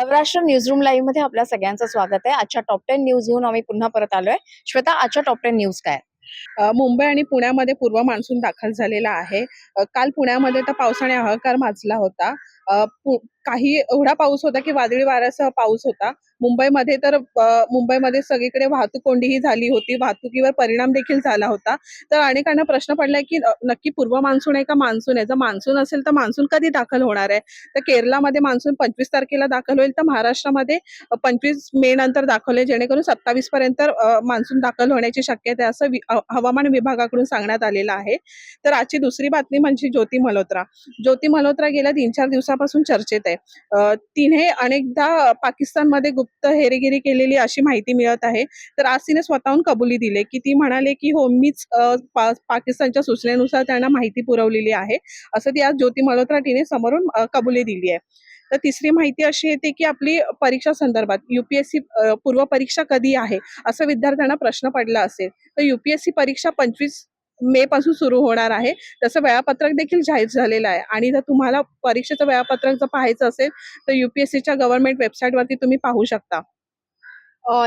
Navrashtra newsroom live मध्ये आपल्या सगळ्यांचं स्वागत आहे। आजच्या टॉप 10 न्यूज घेऊन आम्ही पुन्हा परत आलोय। श्वेता, आजच्या टॉप 10 न्यूज काय? मुंबई आणि पुण्यामध्ये पूर्व मान्सून दाखल झालेला आहे। काल पुण्यामध्ये तर पावसाने हाहाकार माजला होता। काही एवढा पाऊस होता की वादळी वाऱ्यासह पाऊस होता। मुंबईमध्ये सगळीकडे वाहतूक कोंडीही झाली होती, वाहतुकीवर परिणाम देखील झाला होता। तर अनेकांना प्रश्न पडलाय की नक्की पूर्व मान्सून आहे का मान्सून आहे? जर मान्सून असेल तर मान्सून कधी दाखल होणार आहे? तर केरळमध्ये मान्सून 25 तारखेला दाखल होईल, तर महाराष्ट्रामध्ये 25 मे नंतर दाखल होईल, जेणेकरून 27 पर्यंत मान्सून दाखल होण्याची शक्यता आहे, असं हवामान विभागाकडून सांगण्यात आलेलं आहे। तर आजची दुसरी बातमी म्हणजे ज्योती मल्होत्रा। ज्योती मल्होत्रा गेल्या 3-4 दिवसापासून चर्चेत आहे। तिने अनेकदा पाकिस्तानमध्ये गुप्त हेरेगिरी केलेली अशी माहिती मिळत आहे। तर आज तिने स्वतःहून कबुली दिली की ती म्हणाले की हो, मीच पाकिस्तानच्या सूचनेनुसार त्यांना माहिती पुरवलेली आहे, असं ती आज ज्योती मल्होत्रा तिने समोरून कबुली दिली आहे। तर तिसरी माहिती अशी येते की आपली परीक्षा संदर्भात UPSC पूर्व परीक्षा कधी आहे, असं विद्यार्थ्यांना प्रश्न पडला असेल, तर UPSC परीक्षा 25 मे पासून सुरू होणार आहे। तसं वेळापत्रक देखील जाहीर झालेलं आहे आणि जर तुम्हाला परीक्षेचं वेळापत्रक जर पाहायचं असेल तर UPSCच्या गव्हर्नमेंट वेबसाईटवरती तुम्ही पाहू शकता।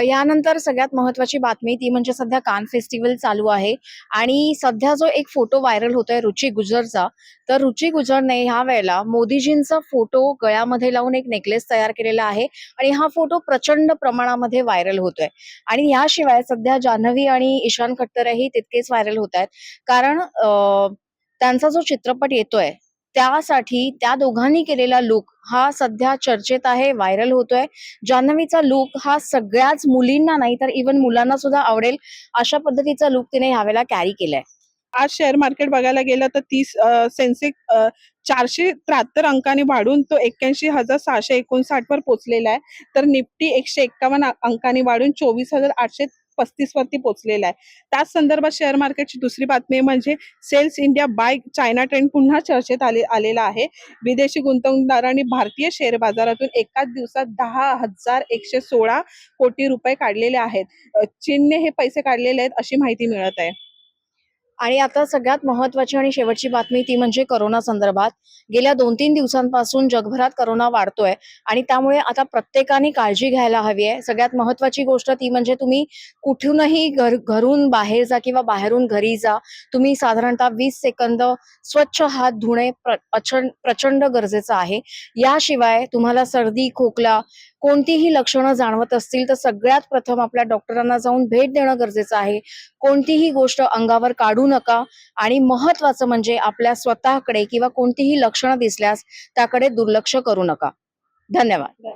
यानंतर सगळ्यात महत्त्वाची बातमी ती म्हणजे सध्या कान फेस्टिवल चालू आहे आणि सध्या जो एक फोटो व्हायरल होतोय रुची गुजरचा, तर रुची गुजरने ह्या वेळेला मोदीजींचा फोटो गळ्यामध्ये लावून एक नेकलेस तयार केलेला आहे आणि हा फोटो प्रचंड प्रमाणामध्ये व्हायरल होतोय। आणि याशिवाय सध्या जान्हवी आणि ईशान खट्टरही तितकेच व्हायरल होत आहेत, कारण त्यांचा जो चित्रपट येतोय त्यासाठी त्या दोघांनी केलेला लुक हा सध्या चर्चेत आहे, व्हायरल होतोय। जान्हवीचा लुक हा सगळ्याच मुलींना नाही तर इव्हन मुलांना सुद्धा आवडेल अशा पद्धतीचा लुक तिने ह्यावेळेला कॅरी केलाय। आज शेअर मार्केट बघायला गेलं तर सेन्सेक्स 473 अंकांनी वाढून तो 81,659 वर पोहोचलेला आहे। तर निफ्टी 151 अंकांनी वाढून 24,835 वरती पोहोचलेला आहे। त्याच संदर्भात शेअर मार्केटची दुसरी बातमी म्हणजे sales India buy China trend पुन्हा चर्चेत आलेला आहे। विदेशी गुंतवणूकदारांनी भारतीय शेअर बाजारातून एकाच दिवसात 10,116 कोटी रुपये काढलेले आहेत। चीनने हे पैसे काढलेले आहेत अशी माहिती मिळत आहे। आणि आता सगळ्यात महत्त्वाची आणि शेवटची बातमी ती म्हणजे करोना संदर्भात। गेल्या 2-3 दिवसांपासून जगभरात करोना वाढतोय आणि त्यामुळे आता प्रत्येकाने काळजी घ्यायला हवी आहे। सगळ्यात महत्त्वाची गोष्ट ती म्हणजे तुम्ही कुठूनही घरून बाहेर जा किंवा बाहेरून घरी जा, तुम्ही साधारणतः 20 सेकंद स्वच्छ हात धुणे प्रचंड गरजेचं आहे। याशिवाय तुम्हाला सर्दी, खोकला कोणतीही लक्षणं जाणवत असतील तर सगळ्यात प्रथम आपल्या डॉक्टरांना जाऊन भेट देणं गरजेचं आहे। कोणतीही गोष्ट अंगावर काढू नका आणि महत्त्वाचं म्हणजे आपल्या स्वतःकडे किंवा कोणतीही लक्षणं दिसल्यास त्याकडे दुर्लक्ष करू नका। धन्यवाद।